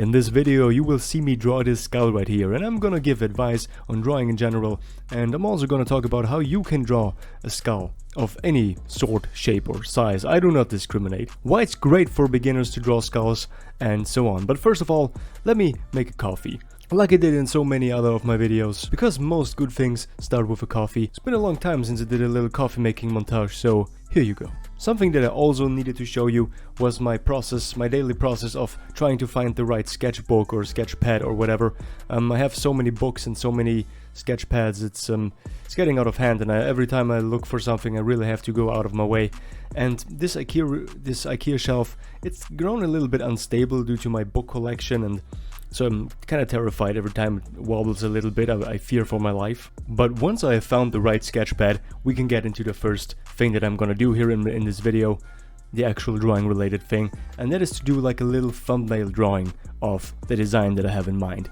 In this video you will see me draw this skull right here, and I'm gonna give advice on drawing in general, and I'm also gonna talk about how you can draw a skull of any sort, shape or size. I do not discriminate. Why it's great for beginners to draw skulls and so on. But first of all, let me make a coffee. Like I did in so many other of my videos, because most good things start with a coffee. It's been a long time since I did a little coffee making montage, so here you go. Something that I also needed to show you was my process, my daily process of trying to find the right sketchbook or sketch pad or whatever. I have so many books and so many sketch pads, it's getting out of hand, and every time I look for something I really have to go out of my way. And this IKEA shelf, it's grown a little bit unstable due to my book collection, and so I'm kind of terrified every time it wobbles a little bit. I fear for my life. But once I have found the right sketch pad, we can get into the first thing that I'm gonna do here in this video, the actual drawing related thing, and that is to do like a little thumbnail drawing of the design that I have in mind.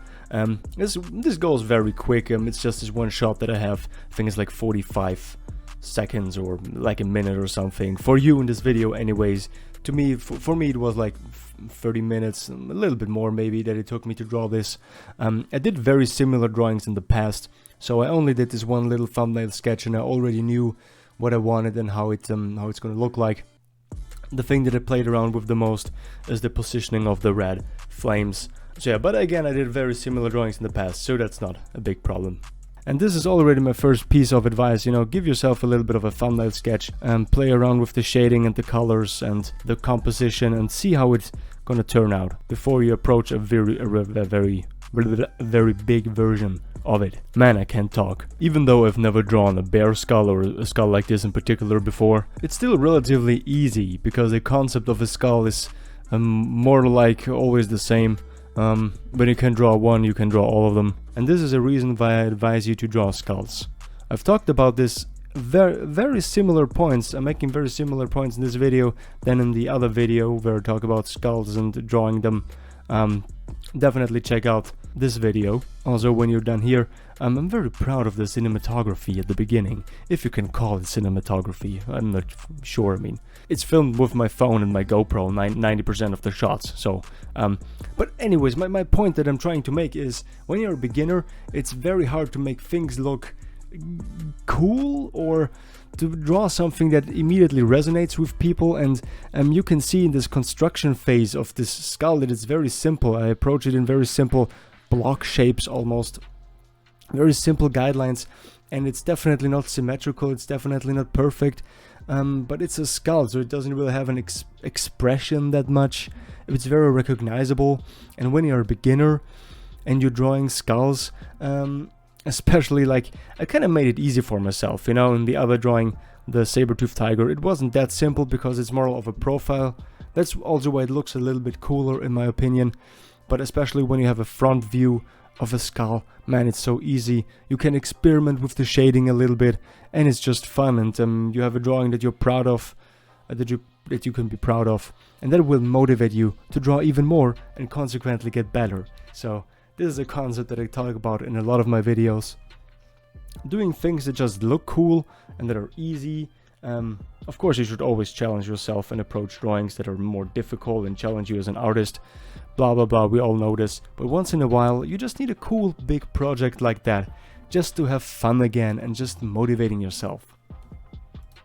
This goes very quick. It's just this one shot that I have. I think it's like 45 seconds or like a minute or something. For you in this video anyways. To me, for me it was like 30 minutes, a little bit more maybe, that it took me to draw this. I did very similar drawings in the past, so I only did this one little thumbnail sketch and I already knew what I wanted and how it's gonna look like. The thing that I played around with the most is the positioning of the red flames. So yeah, but again, I did very similar drawings in the past, so that's not a big problem. And this is already my first piece of advice, you know, give yourself a little bit of a thumbnail sketch and play around with the shading and the colors and the composition and see how it's gonna turn out before you approach a very big version of it. Man, I can't talk. Even though I've never drawn a bear skull or a skull like this in particular before, it's still relatively easy because the concept of a skull is more like always the same. When you can draw one, you can draw all of them. And this is a reason why I advise you to draw skulls. I've talked about this very similar points. I'm making very similar points in this video than in the other video where I talk about skulls and drawing them. Definitely check out this video. Also, when you're done here, I'm very proud of the cinematography at the beginning, if you can call it cinematography. I'm not sure. I mean, it's filmed with my phone and my GoPro 90% of the shots. So, but anyways, my point that I'm trying to make is, when you're a beginner, it's very hard to make things look cool or to draw something that immediately resonates with people. And you can see in this construction phase of this skull that it's very simple. I approach it in very simple block shapes, almost very simple guidelines, and it's definitely not symmetrical, it's definitely not perfect, but it's a skull, so it doesn't really have an expression that much. It's very recognizable. And when you're a beginner and you're drawing skulls, especially, like, I kind of made it easy for myself, you know. In the other drawing, the saber-toothed tiger, it wasn't that simple because it's more of a profile. That's also why it looks a little bit cooler in my opinion. But especially when you have a front view of a skull, man, it's so easy. You can experiment with the shading a little bit, and it's just fun. And you have a drawing that you're proud of, that you can be proud of, and that will motivate you to draw even more and consequently get better. So this is a concept that I talk about in a lot of my videos. Doing things that just look cool and that are easy. Of course, you should always challenge yourself and approach drawings that are more difficult and challenge you as an artist. Blah blah blah, we all know this. But once in a while, you just need a cool big project like that, just to have fun again and just motivating yourself.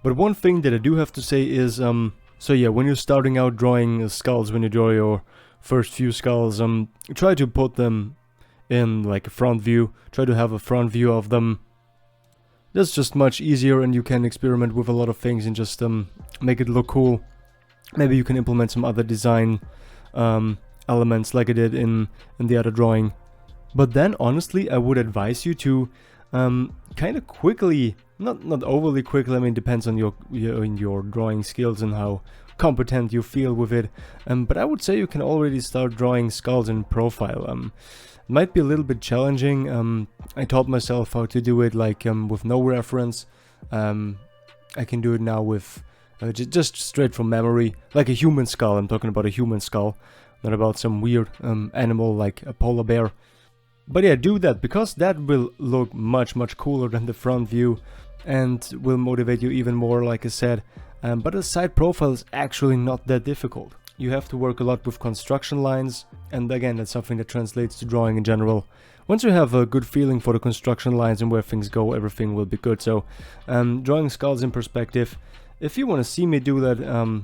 But one thing that I do have to say is, so yeah, when you're starting out drawing skulls, when you draw your first few skulls, try to put them in like a front view. Try to have a front view of them. That's just much easier, and you can experiment with a lot of things and just make it look cool. Maybe you can implement some other design elements like I did in the other drawing. But then honestly, I would advise you to kind of quickly, not overly quickly, I mean, depends on your drawing skills and how competent you feel with it, but I would say you can already start drawing skulls in profile. It might be a little bit challenging. I taught myself how to do it like with no reference. I can do it now with just straight from memory, like a human skull. I'm talking about a human skull, not about some weird animal like a polar bear. But yeah, do that, because that will look much cooler than the front view and will motivate you even more, like I said. But a side profile is actually not that difficult. you have to work a lot with construction lines, and again, that's something that translates to drawing in general. Once you have a good feeling for the construction lines and where things go, everything will be good. So, drawing skulls in perspective. If you want to see me do that,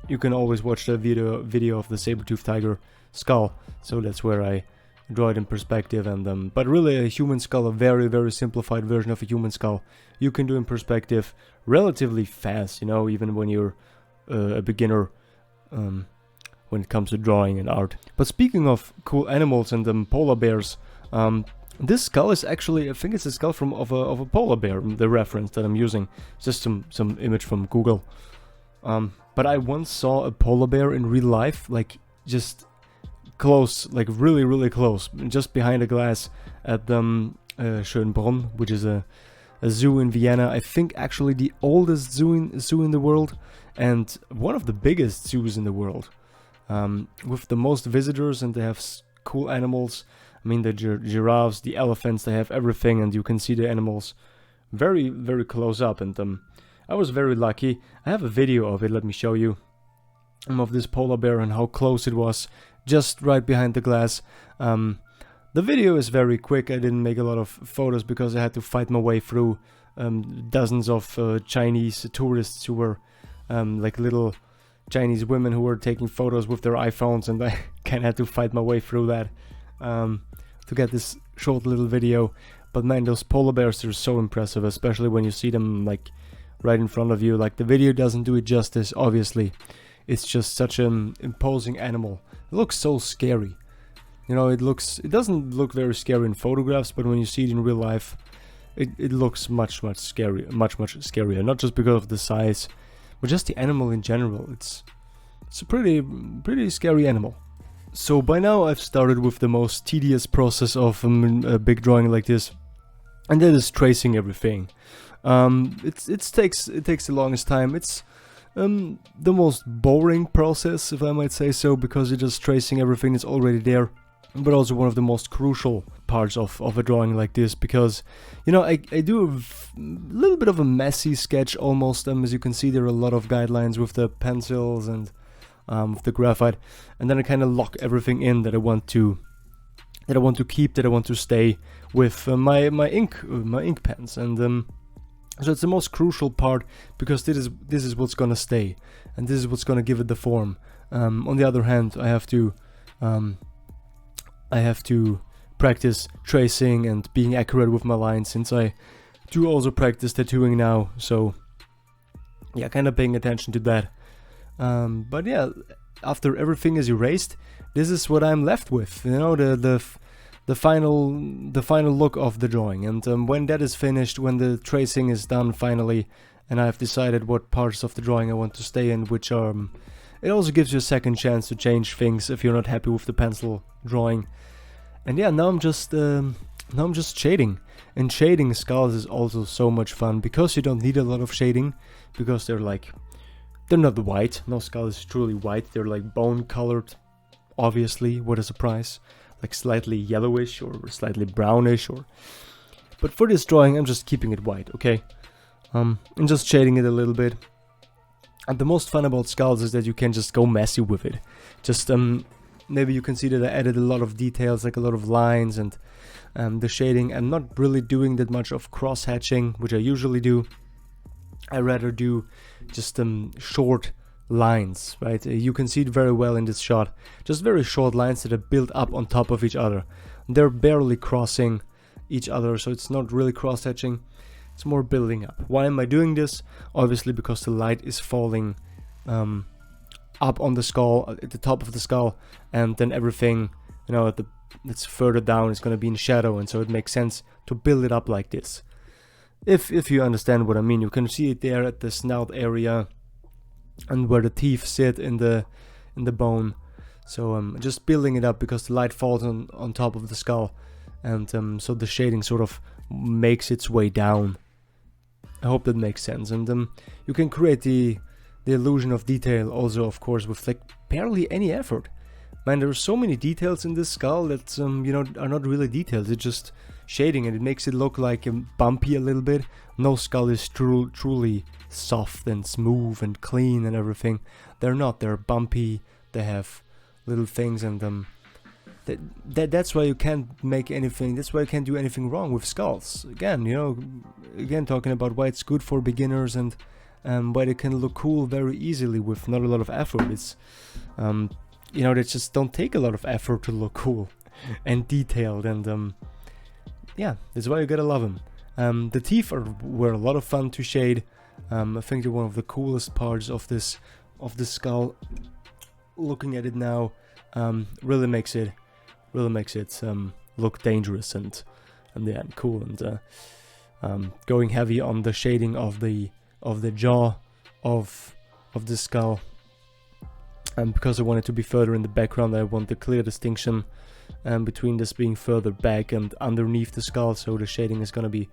you can always watch the video of the saber-toothed tiger skull. So that's where I draw it in perspective. And but really, a human skull, a very simplified version of a human skull, you can do in perspective relatively fast. You know, even when you're a beginner. When it comes to drawing and art. But speaking of cool animals and polar bears, this skull is actually, I think it's a skull of a polar bear. The reference that I'm using, just some image from Google. But I once saw a polar bear in real life, like just close, like really close, just behind a glass at Schönbrunn, which is a zoo in Vienna. I think actually the oldest zoo in the world. And one of the biggest zoos in the world, with the most visitors, and they have cool animals. I mean, the giraffes, the elephants, they have everything, and you can see the animals very close up. And I was very lucky. I have a video of it, let me show you, of this polar bear and how close it was, just right behind the glass. The video is very quick. I didn't make a lot of photos because I had to fight my way through dozens of Chinese tourists who were like little Chinese women who were taking photos with their iPhones, and I kind of had to fight my way through that to get this short little video. But man, those polar bears are so impressive, especially when you see them like right in front of you. Like, the video doesn't do it justice, obviously. It's just such an imposing animal. It looks so scary. You know, it doesn't look very scary in photographs, but when you see it in real life, it looks much scarier, much scarier. Not just because of the size, but just the animal in general. It's a pretty scary animal. So by now I've started with the most tedious process of a big drawing like this, and that is tracing everything. It takes the longest time. It's the most boring process, if I might say so, because you're just tracing everything that's already there. But also one of the most crucial parts of a drawing like this, because, you know, I do a little bit of a messy sketch almost. As you can see, there are a lot of guidelines with the pencils and with the graphite, and then I kind of lock everything in that I want to keep, that I want to stay with my ink pens. And so it's the most crucial part, because this is what's gonna stay, and this is what's gonna give it the form. On the other hand, I have to practice tracing and being accurate with my lines, since I do also practice tattooing now. So yeah, kind of paying attention to that. But yeah, after everything is erased, this is what I'm left with. You know, the final look of the drawing. And when that is finished, when the tracing is done finally, and I've decided what parts of the drawing I want to stay in, which are, it also gives you a second chance to change things if you're not happy with the pencil drawing. And yeah, now I'm just shading. And shading skulls is also so much fun, because you don't need a lot of shading, because they're not white. No skull is truly white. They're like bone colored, obviously. What a surprise. Like slightly yellowish or slightly brownish, but for this drawing I'm just keeping it white, okay? And just shading it a little bit. And the most fun about skulls is that you can just go messy with it. Just maybe you can see that I added a lot of details, like a lot of lines and the shading. I'm not really doing that much of cross hatching, which I usually do. I rather do just short lines, right? You can see it very well in this shot. Just very short lines that are built up on top of each other. They're barely crossing each other, so it's not really cross-hatching. It's more building up. Why am I doing this? Obviously because the light is falling up on the skull, at the top of the skull, and then everything, you know, that's further down is going to be in shadow, and so it makes sense to build it up like this. If you understand what I mean, you can see it there at the snout area and where the teeth sit in the bone. So just building it up because the light falls on top of the skull, and so the shading sort of makes its way down. I hope that makes sense. And you can create the illusion of detail also, of course, with like barely any effort. Man, there are so many details in this skull that you know, are not really details. It's just shading, and it makes it look like bumpy a little bit. No skull is truly soft and smooth and clean and everything. They're not. They're bumpy, they have little things, and that's why you can't make anything. That's why you can't do anything wrong with skulls. Again, you know, again talking about why it's good for beginners, and why they can look cool very easily with not a lot of effort. It's you know, they just don't take a lot of effort to look cool and detailed, and yeah, that's why you gotta love them. The teeth were a lot of fun to shade. I think they're one of the coolest parts of the skull. Looking at it now, really makes it look dangerous and yeah, cool, and going heavy on the shading of the jaw of the skull. And because I want it to be further in the background, I want the clear distinction between this being further back and underneath the skull, so the shading is gonna be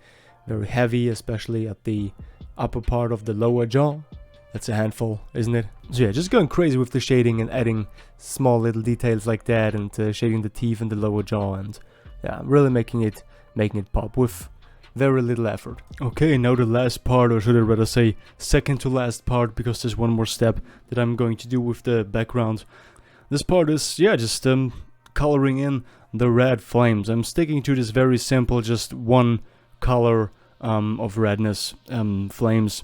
very heavy, especially at the upper part of the lower jaw. That's a handful, isn't it? So yeah, just going crazy with the shading and adding small little details like that, and shading the teeth and the lower jaw, and yeah, really making it pop with very little effort. Okay, now the last part, or should I rather say second to last part, because there's one more step that I'm going to do with the background. This part is, yeah, just coloring in the red flames. I'm sticking to this very simple, just one color of redness flames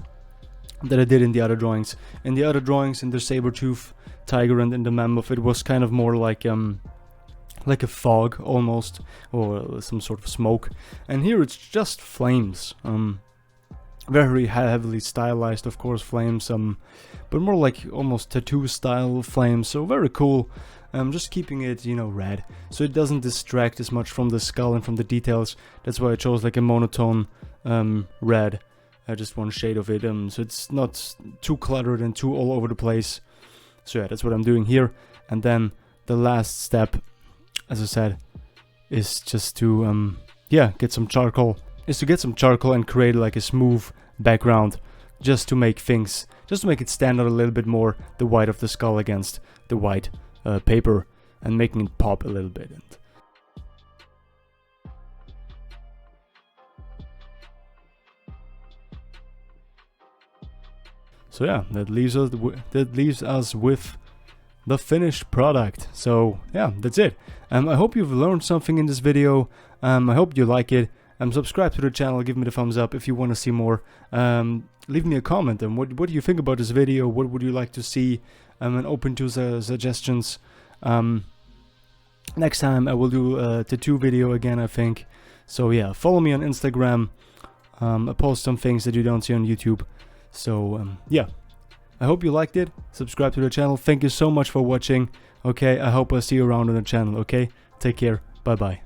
that I did in the other drawings. In the other drawings, in the saber-tooth tiger and in the mammoth, it was kind of more like a fog almost, or some sort of smoke, and here it's just flames. Very heavily stylized, of course, flames, but more like almost tattoo style flames, so very cool. Just keeping it, you know, red, so it doesn't distract as much from the skull and from the details. That's why I chose like a monotone red, just one shade of it, so it's not too cluttered and too all over the place. So yeah, that's what I'm doing here. And then the last step, as I said, is just to yeah, get some charcoal. And create like a smooth background, just to make it stand out a little bit more, the white of the skull against the white paper, and making it pop a little bit. So yeah, that leaves us with the finished product. So yeah, that's it. I hope you've learned something in this video. I hope you like it. Subscribe to the channel, give me the thumbs up if you want to see more. Leave me a comment, and what do you think about this video? What would you like to see? I'm open to suggestions. Next time I will do a tattoo video again, I think. So yeah, follow me on Instagram. I post some things that you don't see on YouTube. So yeah, I hope you liked it. Subscribe to the channel. Thank you so much for watching. Okay, I hope I see you around on the channel. Okay, take care. Bye bye.